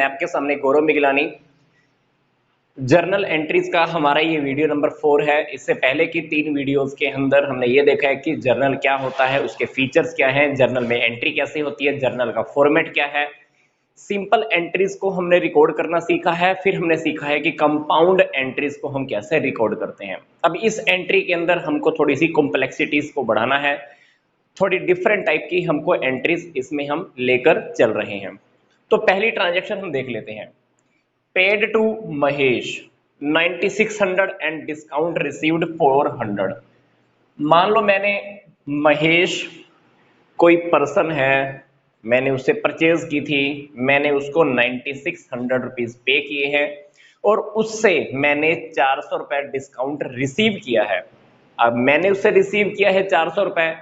मैं आपके सामने गौरव मिगलानी। जर्नल एंट्रीज का हमारा ये वीडियो नंबर 4 है। इससे पहले की 3 वीडियोस के अंदर हमने ये देखा है कि जर्नल क्या होता है, उसके फीचर्स क्या हैं, जर्नल में एंट्री कैसे होती है, जर्नल का फॉर्मेट क्या है। सिंपल एंट्रीज को हमने रिकॉर्ड करना सीखा है, फिर हमने सीखा है कि कंपाउंड एंट्रीज को हम कैसे रिकॉर्ड करते हैं। अब इस एंट्री के अंदर हमको थोड़ी सी कॉम्प्लेक्सिटीज को बढ़ाना है, थोड़ी डिफरेंट टाइप की हमको एंट्रीज इसमें हम लेकर चल रहे हैं। तो पहली ट्रांजैक्शन हम देख लेते हैं। Paid to Mahesh 9600 and discount received 400। मान लो मैंने महेश कोई पर्सन है, मैंने उससे परचेज की थी, मैंने उसको 9600 रुपीज पे किए हैं और उससे मैंने 400 रुपए डिस्काउंट रिसीव किया है। अब मैंने उससे रिसीव किया है 400 रुपए,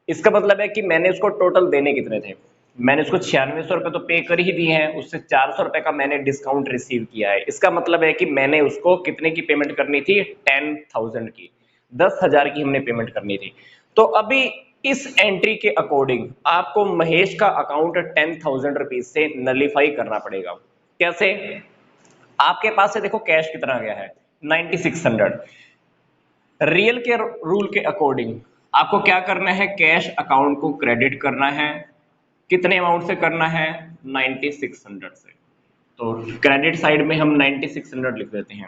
इसका मतलब है कि मैंने उसको टोटल देने कितने थे, मैंने उसको 9600 रुपए तो पे कर ही दिए हैं, उससे 400 रुपए का मैंने डिस्काउंट रिसीव किया है। इसका मतलब है कि मैंने उसको कितने की पेमेंट करनी थी, 10,000 की, 10,000 की हमने पेमेंट करनी थी। तो अभी इस एंट्री के अकॉर्डिंग आपको महेश का अकाउंट 10,000 रुपीज से नलीफाई करना पड़ेगा। कैसे? आपके पास से देखो कैश कितना गया है, 9600। रियल के रूल के अकॉर्डिंग आपको क्या करना है, कैश अकाउंट को क्रेडिट करना है। कितने अमाउंट से करना है, 9600 से। तो क्रेडिट साइड में हम 9600 लिख देते हैं।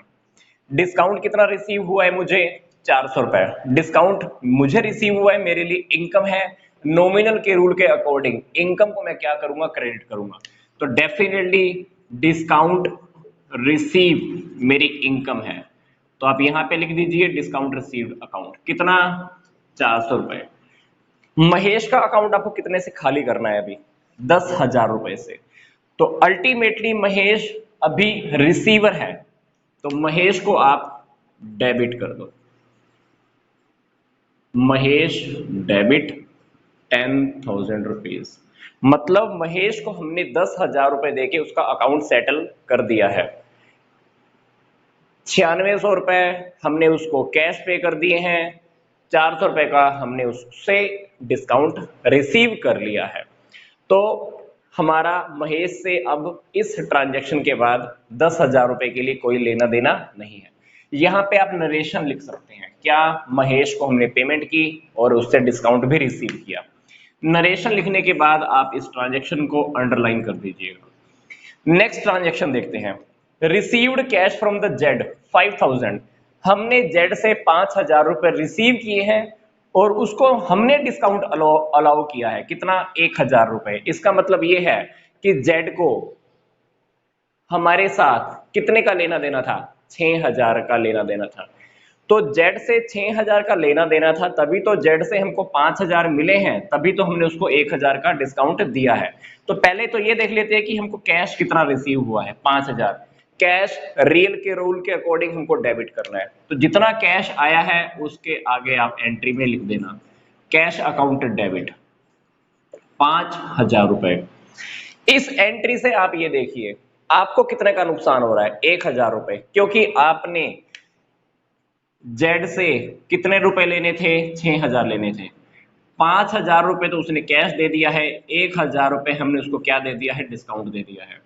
डिस्काउंट कितना रिसीव हुआ है मुझे, 400 रुपए। डिस्काउंट मुझे रिसीव हुआ है, मेरे लिए इनकम है। नॉमिनल के रूल के अकॉर्डिंग इनकम को मैं क्या करूंगा, क्रेडिट करूंगा। तो डेफिनेटली डिस्काउंट रिसीव मेरी इनकम है, तो आप यहां पे लिख दीजिए डिस्काउंट रिसीव्ड अकाउंट कितना, 400 रुपए। महेश का अकाउंट आपको कितने से खाली करना है, अभी 10,000 रुपए से। तो अल्टीमेटली महेश अभी रिसीवर है, तो महेश को आप डेबिट कर दो। Mahesh debit 10,000 rupees. मतलब महेश को हमने 10,000 रुपए देके उसका अकाउंट सेटल कर दिया है। 9600 रुपए हमने उसको कैश पे कर दिए हैं, 400 रुपए का हमने उससे डिस्काउंट रिसीव कर लिया है। तो हमारा महेश से अब इस ट्रांजैक्शन के बाद 10,000 रुपए के लिए कोई लेना देना नहीं है। यहां पे आप नरेशन लिख सकते हैं, क्या महेश को हमने पेमेंट की और उससे डिस्काउंट भी रिसीव किया। नरेशन लिखने के बाद आप इस ट्रांजैक्शन को अंडरलाइन कर दीजिएगा। नेक्स्ट ट्रांजैक्शन देखते हैं। Received cash from the Z 5000। हमने जेड से 5,000 रुपए रिसीव किए हैं और उसको हमने डिस्काउंट अलाउ किया है, कितना, 1,000 रुपए। इसका मतलब ये है कि जेड को हमारे साथ कितने का लेना देना था, 6,000 का लेना देना था। तो जेड से 6,000 का लेना देना था, तभी तो जेड से हमको 5,000 मिले हैं, तभी तो हमने उसको 1,000 का डिस्काउंट दिया है। तो पहले तो ये देख लेते हैं कि हमको कैश कितना रिसीव हुआ है, 5,000। कैश रियल के रूल के अकॉर्डिंग हमको डेबिट करना है, तो जितना कैश आया है उसके आगे आप एंट्री में लिख देना कैश अकाउंट डेबिट 5,000 रुपए। इस एंट्री से आप ये देखिए आपको कितने का नुकसान हो रहा है, 1,000 रुपए, क्योंकि आपने जेड से कितने रुपए लेने थे, 6,000 लेने थे। 5,000 रुपए तो उसने कैश दे दिया है, 1,000 रुपए हमने उसको क्या दे दिया है, डिस्काउंट दे दिया है।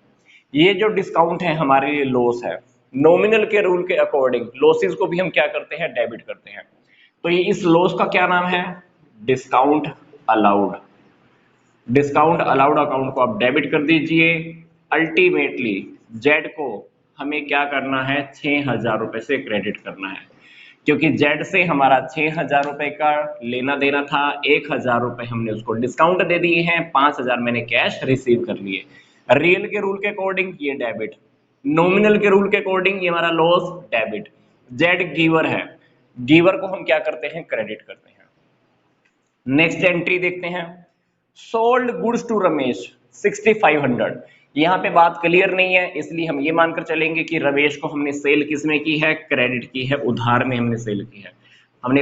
ये जो डिस्काउंट है हमारे लिए लॉस है। नॉमिनल के रूल के अकॉर्डिंग लॉसेस को भी हम क्या करते हैं, डेबिट करते हैं। तो ये इस लॉस का क्या नाम है, discount allowed. Discount allowed account को आप डेबिट कर दीजिए। अल्टीमेटली जेड को हमें क्या करना है, 6,000 रुपए से क्रेडिट करना है, क्योंकि जेड से हमारा 6,000 रुपए का लेना देना था, 1,000 रुपए हमने उसको डिस्काउंट दे दिए हैं, 5,000 मैंने कैश रिसीव कर लिए। रियल के रूल के अकॉर्डिंग ये डेबिट, नॉमिनल के रूल के अकॉर्डिंग ये हमारा लॉस डेबिट। जेड गिवर है, गिवर को हम क्या करते हैं, क्रेडिट करते हैं। नेक्स्ट एंट्री देखते हैं। Sold goods to Ramesh 6,500। यहां पे बात क्लियर नहीं है, इसलिए हम ये मानकर चलेंगे कि रमेश को हमने सेल किसमें की है, क्रेडिट की है, उधार में हमने सेल की है। हमने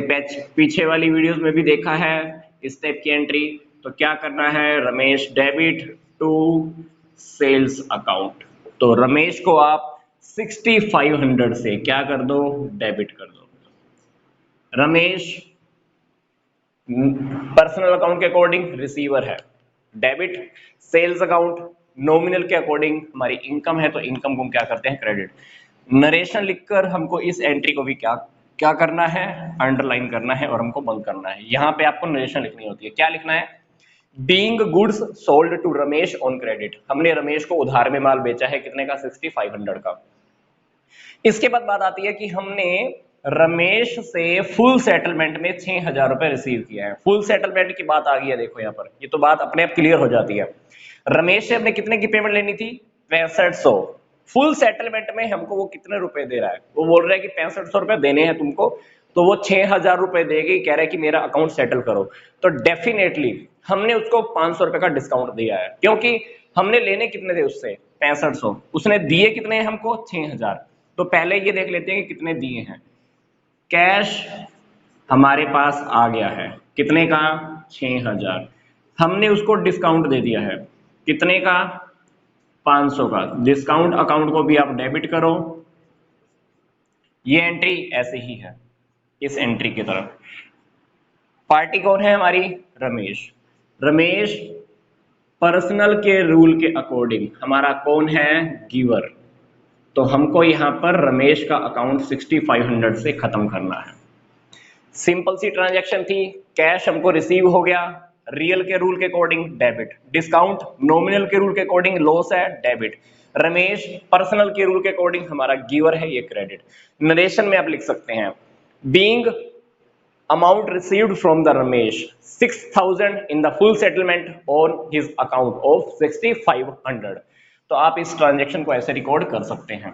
पीछे वाली वीडियोस में भी देखा है इस टाइप की एंट्री। तो क्या करना है, Ramesh debit to sales account. तो रमेश को आप 6,500 से क्या कर दो, डेबिट कर दो। रमेश पर्सनल अकाउंट के अकॉर्डिंग रिसीवर है, डेबिट। सेल्स अकाउंट नॉमिनल के अकॉर्डिंग हमारी इनकम है तो इनकम को हम क्या करते हैं, क्रेडिट। नरेशन लिखकर हमको इस एंट्री को भी क्या क्या करना है, अंडरलाइन करना है और हमको बंद करना है। यहां पे आपको नरेशन लिखनी होती है। क्या लिखना है, being goods sold to Ramesh on credit, हमने रमेश को उधार में माल बेचा है, कितने का, 6500 का। इसके बाद बात आती है कि हमने रमेश से फुल सेटलमेंट में 6000 रुपए रिसीव किया है। फुल सेटलमेंट की बात आ गई है, देखो यहाँ पर ये तो बात अपने आप क्लियर हो जाती है। रमेश से हमने कितने की पेमेंट लेनी थी, 6500। फुल सेटलमेंट में हमको वो कितने रुपए दे रहा है, वो बोल रहा है कि 6500 रुपए देने हैं तुमको, तो वो 6000 रुपए देगी, कह रहा है कि मेरा अकाउंट सेटल करो। तो डेफिनेटली हमने उसको 500 रुपए का डिस्काउंट दिया है, क्योंकि हमने लेने कितने थे उससे, 6500, उसने दिए कितने हैं हमको, 6000। तो पहले ये देख लेते हैं कि कितने दिए हैं। कैश हमारे पास आ गया है, कितने का, 6000। हमने उसको डिस्काउंट दे दिया है, कितने का, 500 का। डिस्काउंट अकाउंट को भी आप डेबिट करो। ये एंट्री ऐसे ही है, इस एंट्री की तरफ। पार्टी कौन है हमारी, रमेश। रमेश पर्सनल के रूल के अकॉर्डिंग हमारा कौन है, गिवर। तो हमको यहां पर रमेश का अकाउंट 6500 से खत्म करना है। सिंपल सी ट्रांजैक्शन थी। कैश हमको रिसीव हो गया, रियल के रूल के अकॉर्डिंग डेबिट। डिस्काउंट नॉमिनल के रूल के अकॉर्डिंग लॉस है, डेबिट। रमेश पर्सनल के रूल के अकॉर्डिंग हमारा गिवर है, ये क्रेडिट। नरेशन में आप लिख सकते हैं, being amount received from the Ramesh 6000 in the full settlement on his account of 6500। तो आप इस ट्रांजैक्शन को ऐसे रिकॉर्ड कर सकते हैं।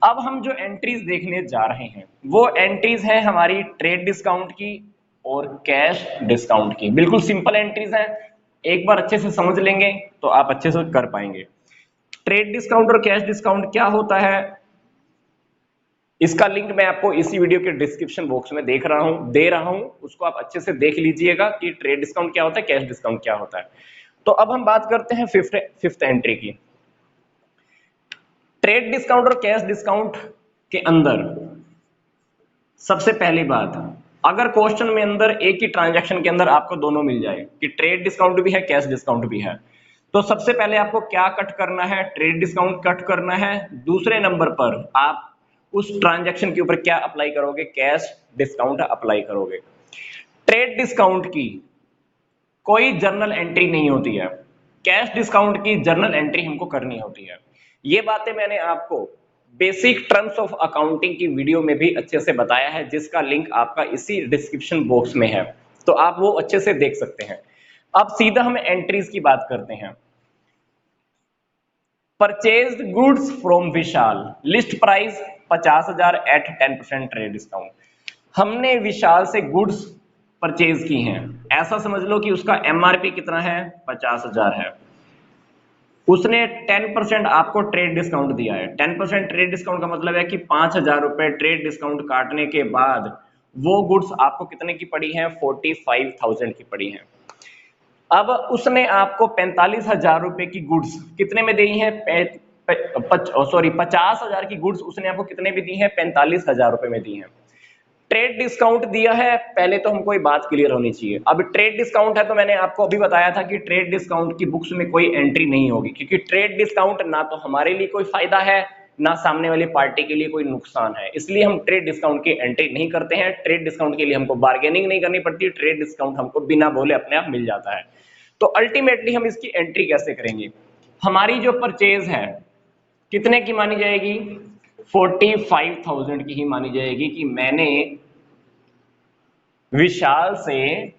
अब हम जो एंट्रीज देखने जा रहे हैं वो एंट्रीज हैं हमारी ट्रेड डिस्काउंट की और कैश डिस्काउंट की। बिल्कुल सिंपल एंट्रीज हैं, एक बार अच्छे से समझ लेंगे तो आप अच्छे से कर पाएंगे। ट्रेड डिस्काउंट और कैश डिस्काउंट क्या होता है, इसका लिंक मैं आपको इसी वीडियो के डिस्क्रिप्शन बॉक्स में दे रहा हूं, उसको आप अच्छे से देख लीजिएगा कि ट्रेड डिस्काउंट क्या होता है, कैश डिस्काउंट क्या होता है। तो अब हम बात करते हैं फिफ्थ एंट्री की। ट्रेड डिस्काउंट और कैश डिस्काउंट के अंदर सबसे पहली बात, अगर क्वेश्चन में अंदर एक ही ट्रांजैक्शन के अंदर आपको दोनों मिल जाए कि ट्रेड डिस्काउंट भी है, कैश डिस्काउंट भी है, तो सबसे पहले आपको क्या कट करना है, ट्रेड डिस्काउंट कट करना है। दूसरे नंबर पर आप उस ट्रांजैक्शन के ऊपर क्या अप्लाई करोगे, कैश डिस्काउंट अप्लाई करोगे। ट्रेड डिस्काउंट की कोई जर्नल एंट्री नहीं होती है, कैश डिस्काउंट की जर्नल एंट्री हमको करनी होती है। ये बातें मैंने आपको बेसिक टर्म्स ऑफ अकाउंटिंग की वीडियो में भी अच्छे से बताया है, जिसका लिंक आपका इसी डिस्क्रिप्शन बॉक्स में है, तो आप वो अच्छे से देख सकते हैं। अब सीधा हम एंट्रीज की बात करते हैं। Purchased goods from Vishal, list price 50,000 at 10% trade discount. हमने विशाल से गुड्स परचेज की हैं, ऐसा समझ लो कि उसका एमआरपी कितना है, 50,000 है। उसने 10% आपको ट्रेड डिस्काउंट दिया है। 10% ट्रेड डिस्काउंट का मतलब है कि 5,000 रुपए ट्रेड डिस्काउंट काटने के बाद वो गुड्स आपको कितने की पड़ी है, 45,000 की पड़ी है। अब उसने आपको 45,000 रुपए की गुड्स कितने में दी है, 50,000 की गुड्स उसने आपको कितने में दी है, 45,000 रुपए में दी है। ट्रेड डिस्काउंट दिया है, पहले तो हमको ये बात क्लियर होनी चाहिए। अब ट्रेड डिस्काउंट है तो मैंने आपको अभी बताया था कि ट्रेड डिस्काउंट की बुक्स में कोई एंट्री नहीं होगी, क्योंकि ट्रेड डिस्काउंट ना तो हमारे लिए कोई फायदा है ना सामने वाली पार्टी के लिए कोई नुकसान है, इसलिए हम ट्रेड डिस्काउंट की एंट्री नहीं करते हैं। ट्रेड डिस्काउंट के लिए हमको बार्गेनिंग नहीं करनी पड़ती, ट्रेड डिस्काउंट हमको बिना बोले अपने आप मिल जाता है। तो अल्टीमेटली हम इसकी एंट्री कैसे करेंगे, हमारी जो परचेज है कितने की मानी जाएगी, 45,000 की ही मानी जाएगी कि मैंने विशाल से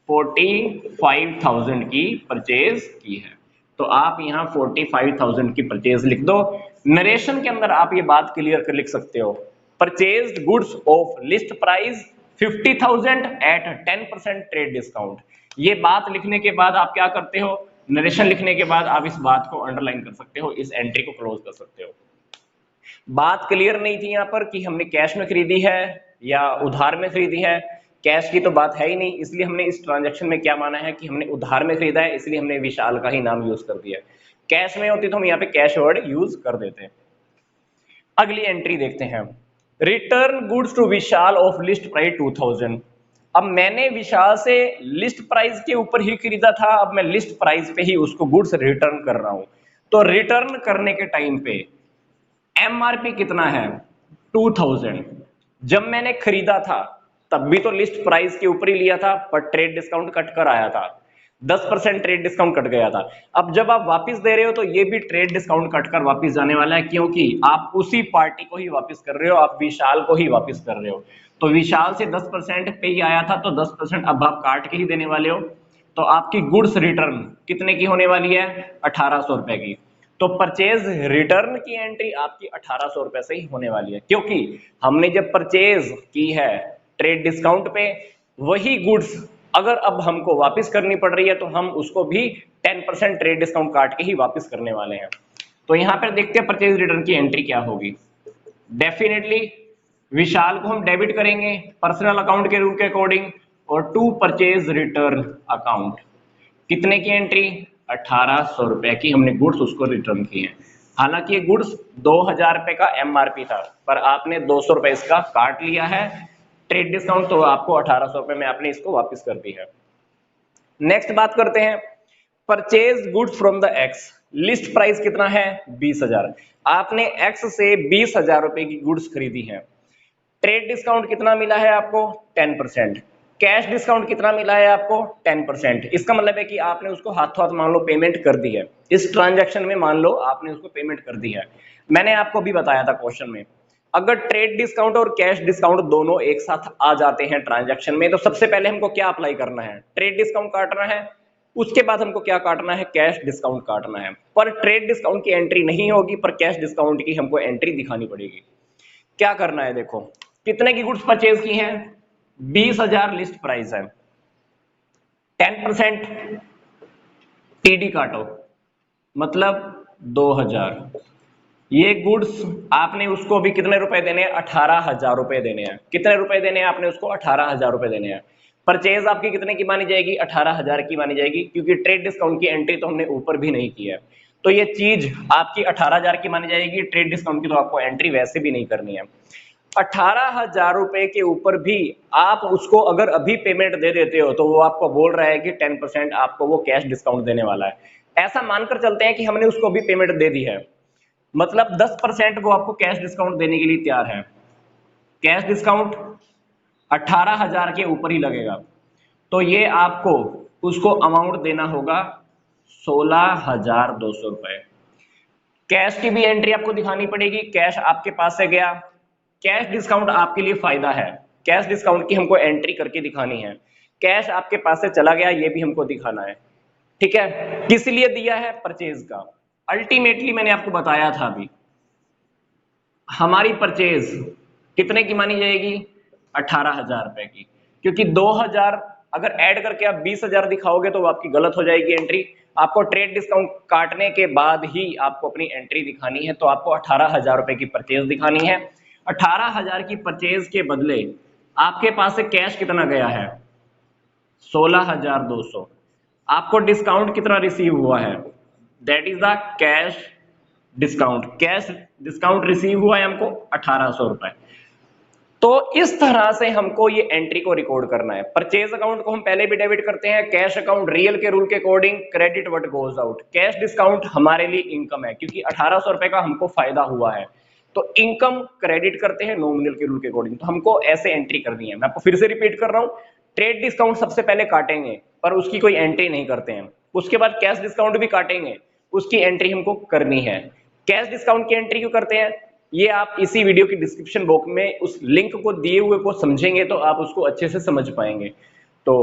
45,000 की परचेज की है। तो आप यहां 45,000 की परचेज लिख दो। नरेशन के अंदर आप ये बात क्लियर कर लिख सकते हो, purchased goods of list price 50,000 at 10% trade discount. ये बात लिखने के बाद आप क्या करते हो, नरेशन लिखने के बाद आप इस बात को अंडरलाइन कर सकते हो, इस एंट्री को क्लोज कर सकते हो। बात क्लियर नहीं थी यहां पर कि हमने कैश में खरीदी है या उधार में खरीदी है, कैश की तो बात है ही नहीं, इसलिए हमने इस ट्रांजैक्शन में क्या माना है कि हमने उधार में खरीदा है, इसलिए हमने विशाल का ही नाम यूज कर दिया। कैश में होती तो हम यहाँ पे कैश वर्ड यूज कर देते। अगली एंट्री देखते हैं, return goods to Vishal of list price 2000। अब मैंने विशाल से लिस्ट प्राइस के ऊपर ही खरीदा था, अब मैं लिस्ट प्राइस पे ही उसको गुड्स रिटर्न कर रहा हूं। तो रिटर्न करने के टाइम पे एमआरपी कितना है 2000। जब मैंने खरीदा था तब भी तो लिस्ट प्राइस के ऊपर ही लिया था, पर ट्रेड डिस्काउंट कट कर आया था, 10% ट्रेड डिस्काउंट कट गया था। अब जब आप वापस दे रहे हो तो ये भी ट्रेड डिस्काउंट कट कर वापस जाने वाला है, क्योंकि आप उसी पार्टी को ही वापस कर रहे हो, आप विशाल को ही वापस कर रहे हो। तो विशाल से 10% पे ही आया था, तो 10% अब आप काट के ही देने वाले हो। तो आपकी गुड्स रिटर्न कितने की होने वाली है 1800 रुपए की। तो परचेज रिटर्न की एंट्री आपकी 1800 रुपए से ही होने वाली है, क्योंकि हमने जब परचेज की है ट्रेड डिस्काउंट पे, वही गुड्स अगर अब हमको वापस करनी पड़ रही है तो हम उसको भी 10% ट्रेड डिस्काउंट काट के ही वापस करने वाले हैं। तो यहां पर देखते हैं परचेज रिटर्न की एंट्री क्या होगी। डेफिनेटली विशाल को हम डेबिट करेंगे पर्सनल अकाउंट के रूल के अकॉर्डिंग, और टू परचेज रिटर्न अकाउंट कितने की एंट्री 1800 रुपए की हमने गुड्स उसको रिटर्न किए हैं। हालांकि ये गुड्स 2000 रुपए का एमआरपी था, पर आपने 200 रुपए इसका काट लिया है ट्रेड डिस्काउंट, तो आपको 1800 रुपए में आपने इसको वापस कर दी है। नेक्स्ट बात करते हैं purchase goods from the x. List price कितना है 20,000, आपने एक्स से 20,000 रुपए की गुड्स खरीदी है। ट्रेड डिस्काउंट कितना मिला है आपको 10%, कैश डिस्काउंट कितना मिला है आपको 10%। इसका मतलब है कि आपने उसको हाथों हाथ मान लो पेमेंट कर दी है, इस ट्रांजैक्शन में मान लो आपने उसको पेमेंट कर दी है। मैंने आपको भी बताया था क्वेश्चन में, अगर ट्रेड डिस्काउंट और कैश डिस्काउंट दोनों एक साथ आ जाते हैं ट्रांजैक्शन में, तो सबसे पहले हमको क्या अप्लाई करना है ट्रेड डिस्काउंट काटना है, उसके बाद हमको क्या काटना है कैश डिस्काउंट काटना है। पर ट्रेड डिस्काउंट की एंट्री नहीं होगी, पर कैश डिस्काउंट की हमको एंट्री दिखानी पड़ेगी। क्या करना है देखो, कितने की गुड्स परचेज की हैं 20,000 लिस्ट प्राइस है, 10% टीडी काटो मतलब 2000। ये गुड्स आपने उसको भी कितने रुपए देने हैं 18,000 रुपए देने हैं। कितने रुपए देने हैं आपने उसको 18,000 रुपए देने हैं। परचेज आपकी कितने की मानी जाएगी 18,000 की मानी जाएगी, क्योंकि ट्रेड डिस्काउंट की एंट्री तो हमने ऊपर भी नहीं की है। तो ये चीज आपकी 18,000 की मानी जाएगी, ट्रेड डिस्काउंट की तो आपको एंट्री वैसे भी नहीं करनी है। 18,000 रुपए के ऊपर भी आप उसको अगर अभी पेमेंट दे देते हो तो वो आपको बोल रहा है कि 10% आपको वो कैश डिस्काउंट देने वाला है। ऐसा मानकर चलते हैं कि हमने उसको भी पेमेंट दे दी है, मतलब 10% वो आपको कैश डिस्काउंट देने के लिए तैयार है। कैश डिस्काउंट 18,000 के ऊपर ही लगेगा, तो ये आपको उसको अमाउंट देना होगा 16,200 रुपए। कैश की भी एंट्री आपको दिखानी पड़ेगी, कैश आपके पास से गया, कैश डिस्काउंट आपके लिए फायदा है, कैश डिस्काउंट की हमको एंट्री करके दिखानी है। कैश आपके पास से चला गया, ये भी हमको दिखाना है। ठीक है, किस लिए दिया है परचेज का। अल्टीमेटली मैंने आपको बताया था अभी, हमारी परचेज कितने की मानी जाएगी 18,000 रुपए की, क्योंकि 2,000 अगर ऐड करके आप 20,000 दिखाओगे तो आपकी गलत हो जाएगी एंट्री। आपको ट्रेड डिस्काउंट काटने के बाद ही आपको अपनी एंट्री दिखानी है, तो आपको 18,000 रुपए की परचेज दिखानी है। 18,000 की परचेज के बदले आपके पास से कैश कितना गया है 16,200। आपको डिस्काउंट कितना रिसीव हुआ है, that is the cash discount. Cash discount receive हुआ है हमको 1800 रुपए। तो इस तरह से हमको ये एंट्री को रिकॉर्ड करना है। परचेज अकाउंट को हम पहले भी डेबिट करते हैं, कैश अकाउंट रियल के रूल के according credit what goes out. Cash discount हमारे लिए इनकम है, क्योंकि 1800 रुपए का हमको फायदा हुआ है, तो इनकम क्रेडिट करते हैं नॉमिनल के रूल के अकॉर्डिंग। तो हमको ऐसे एंट्री करनी है। मैं आपको फिर से रिपीट कर रहा हूं, ट्रेड डिस्काउंट सबसे पहले काटेंगे पर उसकी कोई एंट्री नहीं करते हैं, उसके बाद कैश डिस्काउंट भी काटेंगे, उसकी एंट्री हमको करनी है। कैश डिस्काउंट की एंट्री क्यों करते हैं, ये आप इसी वीडियो की डिस्क्रिप्शन बॉक्स में उस लिंक को दिए हुए को समझेंगे तो आप उसको अच्छे से समझ पाएंगे। तो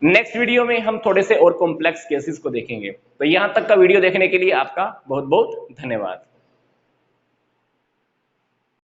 नेक्स्ट वीडियो में हम थोड़े से और कॉम्प्लेक्स केसेस को देखेंगे। तो यहां तक का वीडियो देखने के लिए आपका बहुत बहुत धन्यवाद।